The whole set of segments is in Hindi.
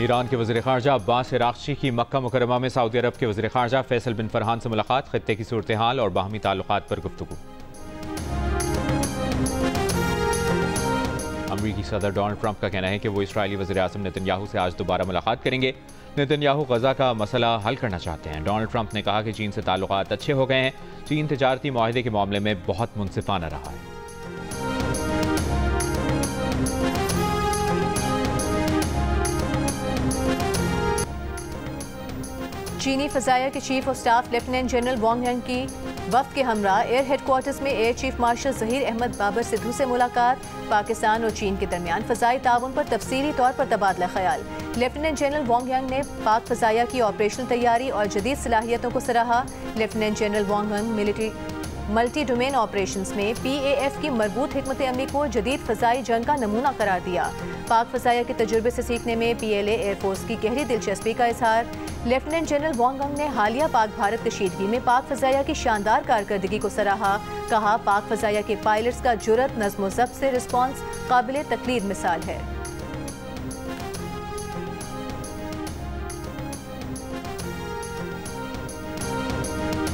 ईरान के वज़ीर ख़ारजा अब्बास अराग़ची की मक्का मुकरमा में सऊदी अरब के वज़ीर ख़ारजा फैसल बिन फरहान से मुलाकात, ख़ित्ते की सूरत हाल और बाहमी ताल्लुकात पर गुफ्तगू। अमरीकी सदर डोनाल्ड ट्रंप का कहना है कि वो इस्राईली वज़ीर आज़म नेतन्याहू से आज दोबारा मुलाकात करेंगे। नेतन्याहू गज़ा का मसला हल करना चाहते हैं। डोनाल्ड ट्रंप ने कहा कि चीन से ताल्लुकात अच्छे हो गए हैं। चीन तिजारती मुआहदे के मामले में बहुत मुनसिफाना रहा है। चीनी फ़ज़ाया के chief of staff lieutenant general Wang Yang की वफ़द के हमरा एयर हेडक्वार्टर्स में air chief marshal Zaheer Ahmed Babar Sidhu से मुलाकात। पाकिस्तान और चीन के दरमियान फ़ज़ाई ताउन पर तफसीली तौर पर तबादला ख्याल। लेफ्टिनेंट जनरल वांग यांग ने पाक फ़ज़ाया की ऑपरेशनल तैयारी और जदीद सलाहियतों को सराहा। लेफ्टिनेंट जनरल वांग यांग मल्टी डोमेन ऑपरेशंस में PAF की मरबूत हिकमत अमली को जदीद फ़ज़ाई जंग का नमूना करार दिया। पाक फ़ज़ाया के तजुर्बे से सीखने में PLA एयरफोर्स की गहरी दिलचस्पी का इजहार। लेफ्टिनेंट जनरल वांग यांग ने हालिया पाक भारत कशीदगी में पाक फ़ज़ाया की शानदार कारकर्दगी को सराहा। कहा, पाक फ़ज़ाया के पायलट्स का जुर्रत, नज़्म व ज़ब्त से रिस्पॉन्स काबिल तकलीद मिसाल है।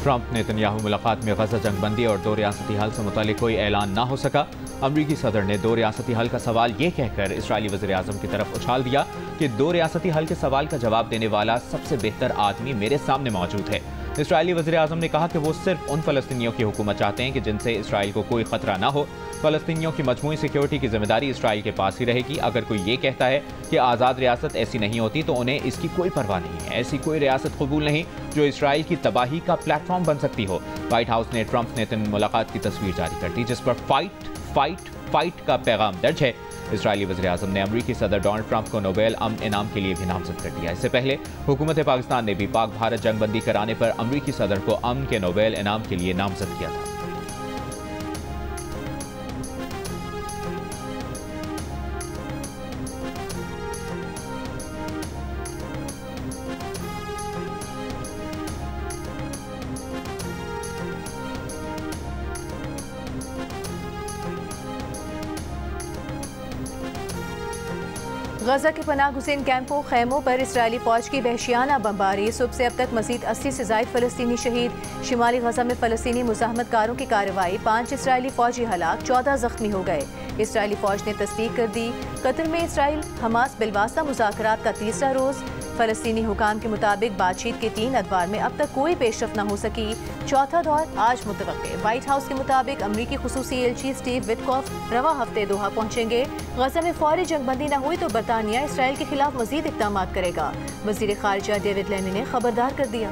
ट्रंप नेतन्याहू मुलाकात में गजा जंगबंदी और दो रियासती हल से मुतालिक कोई ऐलान ना हो सका। अमरीकी सदर ने दो रियासती हल का सवाल ये कहकर इसराइली वज़ीर आज़म की तरफ उछाल दिया कि दो रियासती हल के सवाल का जवाब देने वाला सबसे बेहतर आदमी मेरे सामने मौजूद है। इसराइली वज़ीर आज़म ने कहा कि वो सिर्फ उन फ़लस्तीनियों की हुकूमत चाहते हैं कि जिनसे इसराइल को कोई ख़तरा ना हो। फ़लस्तीनियों की मजमूई सिक्योरिटी की जिम्मेदारी इसराइल के पास ही रहेगी। अगर कोई ये कहता है कि आज़ाद रियासत ऐसी नहीं होती तो उन्हें इसकी कोई परवाह नहीं है। ऐसी कोई रियासत कबूल नहीं जो इसराइल की तबाही का प्लेटफॉर्म बन सकती हो। व्हाइट हाउस ने ट्रंप नेतन मुलाकात की तस्वीर जारी कर दी, जिस पर फाइट का पैगाम दर्ज है। इसराइली वज़ीर आज़म ने अमरीकी सदर डोनाल्ड ट्रंप को नोबेल अमन इनाम के लिए भी नामजद कर दिया। इससे पहले हुकूमत पाकिस्तान ने भी पाक भारत जंगबंदी कराने पर अमरीकी सदर को अमन के नोबेल इनाम के लिए नामजद किया था। गजा के पनाह गुज़ीन कैंपों खैमों पर इसराइली फ़ौज की वहशियाना बमबारी। सुबह से अब तक मज़ीद 80 से ज़ायद फ़लस्तीनी शहीद। शिमाली गजा में फ़लस्तीनी मुज़ाहमतकारों की कार्रवाई, 5 इसराइली फ़ौजी हलाक, 14 ज़ख्मी हो गए। इसराइली फ़ौज ने तस्दीक कर दी। कतर में इसराइल हमास बिलवासा मुज़ाकरात का तीसरा रोज़। फ़लस्तीनी हुकाम के मुताबिक बातचीत के 3 अदवार में अब तक कोई पेशरफ्त न हो सकी। चौथा दौर आज मुतवक्के। व्हाइट हाउस के मुताबिक अमरीकी खुसूसी एलची स्टीव विटकॉफ रवा हफ्ते दोहा पहुंचेंगे। गजा में फौरी जंगबंदी न हुई तो बरतानिया इसराइल के खिलाफ मजीद इक़दाम करेगा। वज़ीर ख़ारिजा डेविड लेनी ने खबरदार कर दिया।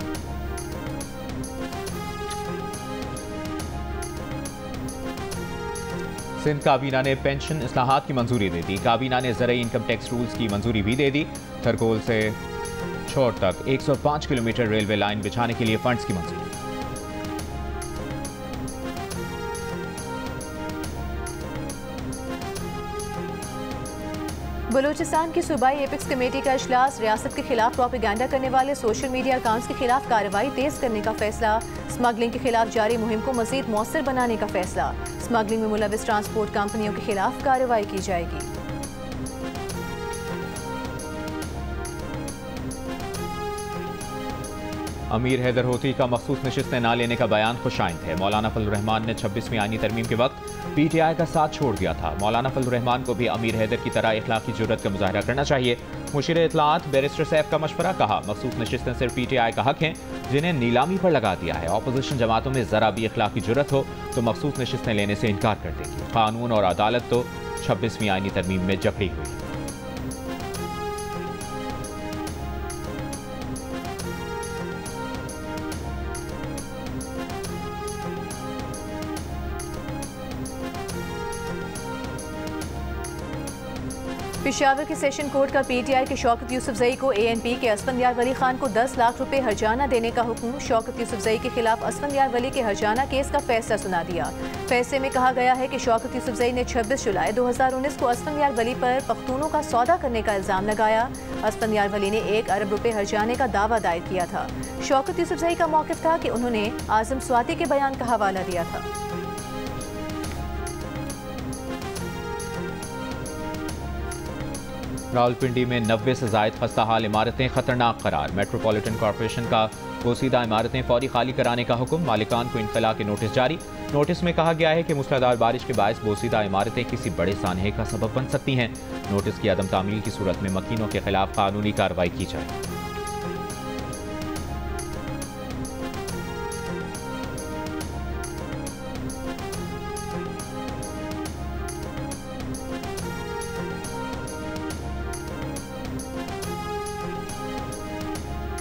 सिंध काबीना ने पेंशन इस्लाहात की मंजूरी दे दी। काबीना ने ज़रई इनकम टैक्स रूल्स की मंजूरी भी दे दी। थरकोल से छोर तक 105 किलोमीटर रेलवे लाइन बिछाने के लिए फंड्स की मंजूरी। बलूचिस्तान की सूबाई एपिक्स कमेटी का इजलास। रियासत के खिलाफ प्रोपेगेंडा करने वाले सोशल मीडिया अकाउंट्स के खिलाफ कार्रवाई तेज करने का फैसला। स्मगलिंग के खिलाफ जारी मुहिम को मजीद मौसर बनाने का फैसला। स्मगलिंग में मुलविस ट्रांसपोर्ट कंपनियों के खिलाफ कार्रवाई की जाएगी। अमीर हैदर होती का मखसूस नशिस्तें ना लेने का बयान खुशाइंद है। मौलाना फजल रहमान ने 26वीं आईनी तरमीम के वक्त PTI का साथ छोड़ दिया था। मौलाना फजल रहमान को भी अमीर हैदर की तरह इखलाकी जुर्रत का मुजाहरा करना चाहिए। मुशीर इत्तलाआत बैरिस्टर सैफ का मशवरा। कहा, मखसूस नशिस्तें सिर्फ PTI का हक हैं जिन्हें नीलामी पर लगा दिया है। अपोजिशन जमातों में जरा भी इखलाकी जुर्रत हो तो मखसूस नशिस्तें लेने से इनकार कर देंगी। कानून और अदालत तो 26वीं आईनी तरमीम में जकड़ी हुई है। पेशावर के सेशन कोर्ट का PTI के शौकत यूसुफजई को ANP के असफंदयार वली खान को 10 लाख रुपए हर्जाना देने का हुक्म। शौकत यूसुफजई के खिलाफ असफंदयार वली के हर्जाना केस का फैसला सुना दिया। फैसले में कहा गया है कि शौकत यूसुफजई ने 26 जुलाई 2019 को असफंदयार वली पर पख्तूनों का सौदा करने का इल्जाम लगाया। असफंदयार वली ने 1 अरब रुपए हर्जाने का दावा दायर किया था। शौकत यूसुफजई का मौक़िफ़ था कि उन्होंने आज़म स्वाति के बयान का हवाला दिया था। रावलपिंडी में 90 से जायद खस्ता हाल इमारतें खतरनाक करार। मेट्रोपॉलिटन कॉरपोरेशन का पोसीदा इमारतें फौरी खाली कराने का हुक्म। मालिकान को इनखला के नोटिस जारी। नोटिस में कहा गया है कि मूसलाधार बारिश के बायस बोसीदा इमारतें किसी बड़े सानहे का सबब बन सकती हैं। नोटिस की अदम तामील की सूरत में मकीनों के खिलाफ कानूनी कार्रवाई की जाए।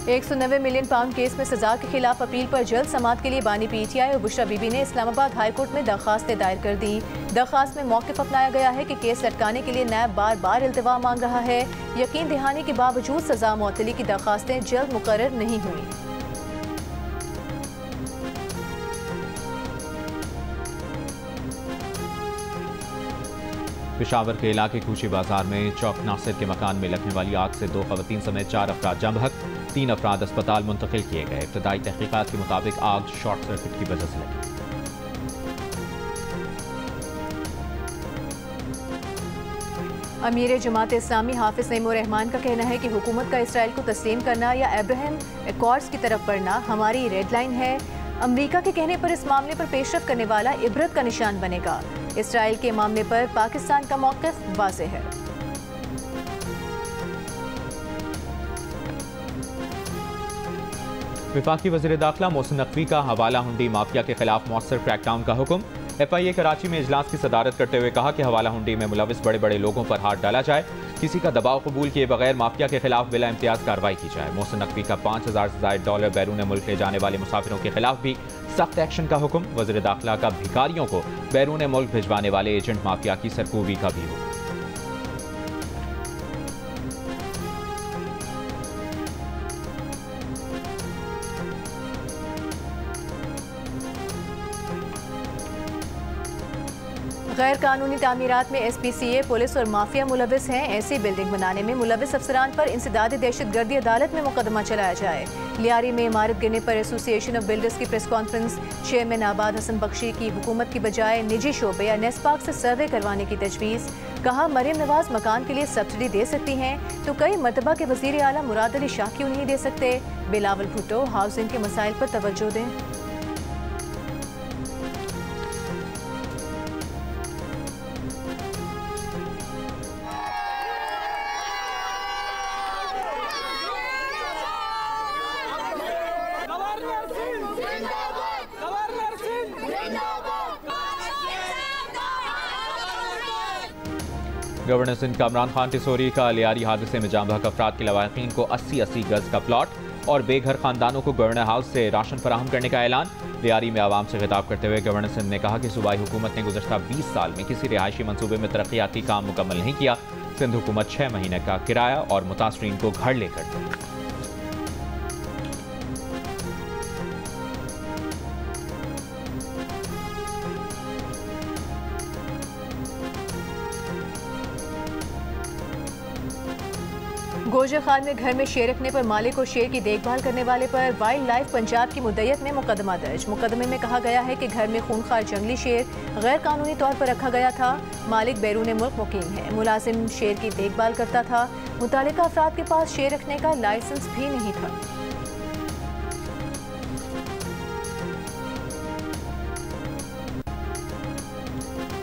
£190 मिलियन केस में सजा के खिलाफ अपील पर जल्द समाअत के लिए बानी PTI और बुशरा बीबी ने इस्लामाबाद हाई कोर्ट में दरखास्तें दायर कर दी। दरखास्त में मौक़िफ़ अपनाया गया है कि केस लटकाने के लिए नैब बार बार इल्तिवा मांग रहा है। यकीन दहानी के बावजूद सजा मुअत्तली की दरखास्तें जल्द मुकर्रर नहीं हुई। पेशावर के इलाके कूची बाजार में चौक नासिर के मकान में लगने वाली आग से 2 ख़वातीन समेत 4 अफराद जम बहक। 3 अफराद अस्पताल मुंतकिल किए गए। इब्तदाई तहकीकात के मुताबिक आग शॉर्ट सर्किट की वजह से लगी। अमीर जमात इस्लामी हाफिज नईमुर रहमान का कहना है कि हुकूमत का इसराइल को तस्लीम करना या अब्राहम एकॉर्ड्स की तरफ बढ़ना हमारी रेड लाइन है। अमरीका के कहने पर इस मामले पर पेशरफ करने वाला इबरत का निशान बनेगा। इसराइल के मामले पर पाकिस्तान का मौक़िफ़ वाज़ेह है। वफाकी वज़ीर दाखिला मोहसिन नकवी का हवाला हुंडी माफिया के खिलाफ मौसर क्रैकडाउन का हुक्म। FIA कराची में इजलास की सदारत करते हुए कहा कि हवाला हुंडी में मुलविस बड़े बड़े लोगों पर हाथ डाला जाए। किसी का दबाव कबूल किए बगैर माफिया के खिलाफ बिला इम्तियाज कार्रवाई की जाए। मोहसिन नकवी का $5000 से ज़ायद डॉलर बैरून मुल्क ले जाने वाले मुसाफिरों के खिलाफ भी सख्त एक्शन का हुक्म। वज़ीर दाखिला का भिखारियों को बैरून मुल्क भिजवाने वाले एजेंट माफिया की सरकूबी का भी हुक्म। गैर कानूनी तामीरात में SPCA पुलिस और माफिया मुलविस हैं। ऐसी बिल्डिंग बनाने में मुलविस अफसरान पर इंसदादी दहशतगर्दी अदालत में मुकदमा चलाया जाए। लियारी में इमारत गिरने पर एसोसिएशन ऑफ बिल्डर्स की प्रेस कॉन्फ्रेंस। चेयरमैन आबाद हसन बख्शी की हुकूमत की बजाय निजी शोबे या नेस्पाक से सर्वे करवाने की तजवीज़। कहा मरियम नवाज मकान के लिए सब्सिडी दे सकती हैं तो कई मरतबा के वज़ीर आला मुराद अली शाह क्यों नहीं दे सकते। बिलावल भुट्टो हाउसिंग के मसाइल पर तवज्जो दें। गवर्नर सिंध कामरान खान टिसोरी का लियारी हादसे में जाम बहक अफराद के लवाहिकीन को 80-80 गज का प्लॉट और बेघर खानदानों को गवर्नर हाउस से राशन फराहम करने का ऐलान। लियारी में आवाम से खिताब करते हुए गवर्नर सिंध ने कहा कि सूबाई हुकूमत ने गुज़श्ता 20 साल में किसी रिहायशी मनसूबे में तरक्याती काम मुकम्मल नहीं किया। सिंध हुकूमत 6 महीने का किराया और मुतासरीन को घर लेकर दी। गोजर खान में घर में शेर रखने पर मालिक और शेर की देखभाल करने वाले पर वाइल्ड लाइफ पंजाब की मुद्दत में मुकदमा दर्ज। मुकदमे में कहा गया है कि घर में खूंखार जंगली शेर गैर कानूनी तौर पर रखा गया था। मालिक बैरून मुल्क मुकीम है। मुलाजिम शेर की देखभाल करता था। मुतालिका अफराद के पास शेर रखने का लाइसेंस भी नहीं था।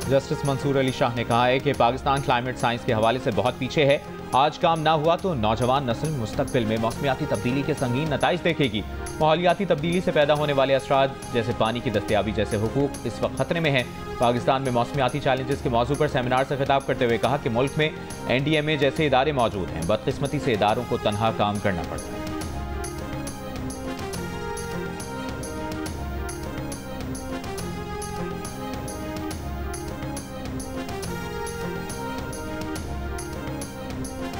जस्टिस मंसूर अली शाह ने कहा है कि पाकिस्तान क्लाइमेट साइंस के हवाले से बहुत पीछे है। आज काम ना हुआ तो नौजवान नस्ल मुस्तकबिल में मौसमियाती तब्दीली के संगीन नताइज देखेगी। माहौलियाती तब्दीली से पैदा होने वाले असरात जैसे पानी की दस्तयाबी जैसे हुकूक इस वक्त खतरे में हैं। पाकिस्तान में मौसमियाती चैलेंजेस के मौजू पर सेमिनार से खिताब करते हुए कहा कि मुल्क में NDMA जैसे इदारे मौजूद हैं। बदकिस्मती से इदारों को तनहा काम करना पड़ता है।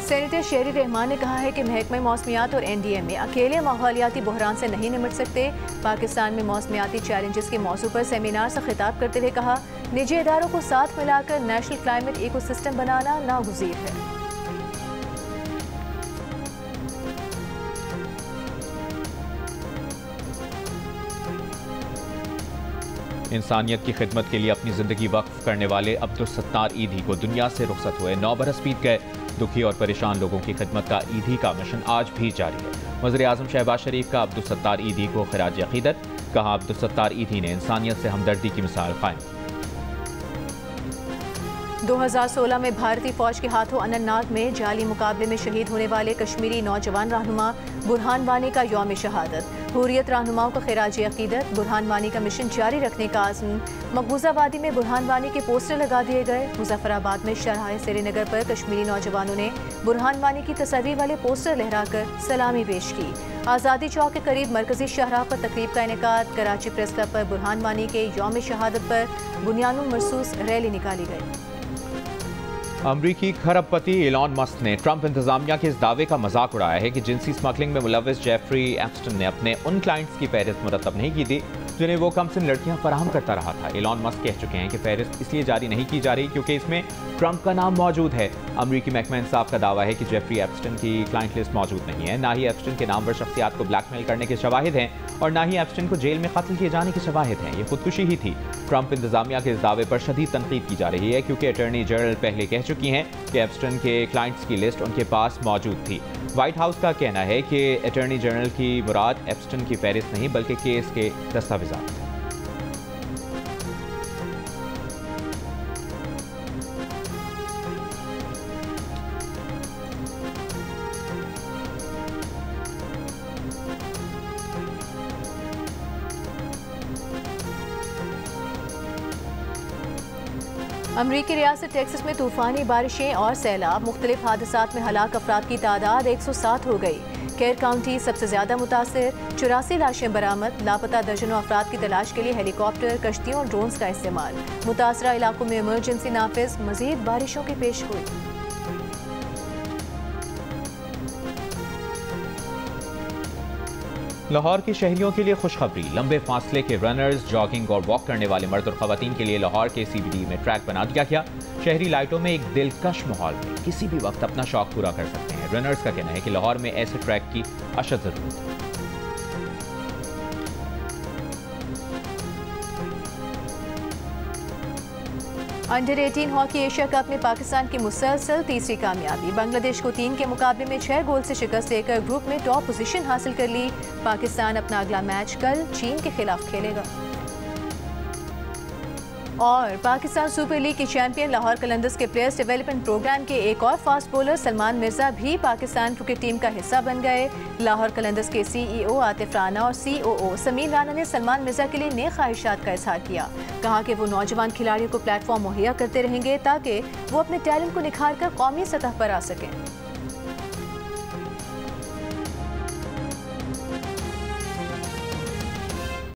सेनेटर शेरी रहमान ने कहा है कि महकमा मौसमियात और NDMA अकेले माहौलियाती बहरान से नहीं निपट सकते। पाकिस्तान में मौसमियाती चैलेंजेस के मौजू पर सेमिनार से खिताब करते हुए कहा निजी इदारों को साथ मिलाकर नेशनल क्लाइमेट इकोसिस्टम बनाना नागुज़ीर है। इंसानियत की खिदमत के लिए अपनी ज़िंदगी वक्फ करने वाले अब्दुल सत्तार ईदी को दुनिया से रुखसत हुए 9 बरस बीत गए। दुखी और परेशान लोगों की खिदमत का ईदी का मिशन आज भी जारी है। वज़ीर-ए-आज़म शहबाज शरीफ का अब्दुल सत्तार ईदी को खिराज अक़ीदत। कहा, अब्दुल सत्तार ईदी ने इंसानियत से हमदर्दी की मिसाल कायम की। 2016 में भारतीय फौज के हाथों अनंतनाग में जाली मुकाबले में शहीद होने वाले कश्मीरी नौजवान रहनुमा बुरहान वानी का यौम शहादत। हुर्रियत रहनुमाओं को खिराज अक़ीदत। बुरहान वानी का मिशन जारी रखने का आज़म। मकबूजा वादी में बुरहान वानी के पोस्टर लगा दिए गए। मुजफ्फराबाद में शरहाए श्रीनगर पर कश्मीरी नौजवानों ने बुरहान वानी की तस्वीर वाले पोस्टर लहराकर सलामी पेश की। आज़ादी चौक के करीब मरकजी शाहराह पर तकरीब का इनेकाद। कराची प्रेस क्लब पर बुरहान वानी के यौम शहादत पर बुनियानुल मरसूस रैली निकाली गई। अमरीकी खरबपति एलॉन मस्क ने ट्रंप इंतजामिया के इस दावे का मजाक उड़ाया है कि जिनसी स्मगलिंग में मुलविस जेफरी एप्स्टन ने अपने उन क्लाइंट्स की फहरिस्त मुरतब नहीं की थी जिन्हें वो कमसिन लड़कियां फराहम करता रहा था। एलॉन मस्क कह चुके हैं कि फहरिस्त इसलिए जारी नहीं की जा रही क्योंकि इसमें ट्रंप का नाम मौजूद है। अमरीकी महकमा इंसाफ का दावा है कि जेफरी एप्स्टन की क्लाइंट लिस्ट मौजूद नहीं है, ना ही एप्स्टन के नाम पर शख्सियात को ब्लैकमेल करने के शवाहिद हैं और ना ही एप्स्टन को जेल में कत्ल किए जाने के शवाहिद हैं। ये खुदकुशी ही थी। ट्रंप इंतजामिया के इस दावे पर शदीद तनकीद की जा रही है क्योंकि अटॉर्नी जनरल पहले कह चुकी हैं कि एप्स्टन के क्लाइंट्स की लिस्ट उनके पास मौजूद थी। व्हाइट हाउस का कहना है कि अटॉर्नी जनरल की मुराद एप्स्टन की फहरिस्त नहीं बल्कि केस के दस्तावेज़ात थे। अमरीकी रियासत टेक्सास में तूफानी बारिशें और सैलाब। मुख्तलिफ हादसात में हलाक अफराद की तादाद 107 हो गई। केयर काउंटी सबसे ज्यादा मुतासिर। 84 लाशें बरामद। लापता दर्जनों अफराद की तलाश के लिए हेलीकॉप्टर, कश्तियों और ड्रोन्स का इस्तेमाल। मुतासरा इलाकों में इमरजेंसी नाफिज। मजीद बारिशों की पेशगोई। लाहौर के शहरियों के लिए खुशखबरी। लंबे फासले के रनर्स, जॉगिंग और वॉक करने वाले मर्द और खवातीन के लिए लाहौर के CBD में ट्रैक बना दिया गया। शहरी लाइटों में एक दिलकश माहौल में किसी भी वक्त अपना शौक पूरा कर सकते हैं। रनर्स का कहना है कि लाहौर में ऐसे ट्रैक की अशद जरूरत है। अंडर 18 हॉकी एशिया कप में पाकिस्तान की मुसलसल तीसरी कामयाबी। बांग्लादेश को 3 के मुकाबले में 6 गोल से शिकस्त देकर ग्रुप में टॉप पोजीशन हासिल कर ली। पाकिस्तान अपना अगला मैच कल चीन के खिलाफ खेलेगा। और पाकिस्तान सुपर लीग के चैंपियन लाहौर कलंदर्स के प्लेयर्स डेवलपमेंट प्रोग्राम के एक और फास्ट बॉलर सलमान मिर्जा भी पाकिस्तान क्रिकेट टीम का हिस्सा बन गए। लाहौर कलंदर्स के CEO आतिफ राना और COO समीर राना ने सलमान मिर्जा के लिए नए ख्वाहिशात का इजहार किया। कहा कि वो नौजवान खिलाड़ियों को प्लेटफॉर्म मुहैया करते रहेंगे ताकि वो अपने टैलेंट को निखार कर कौमी सतह पर आ सकें।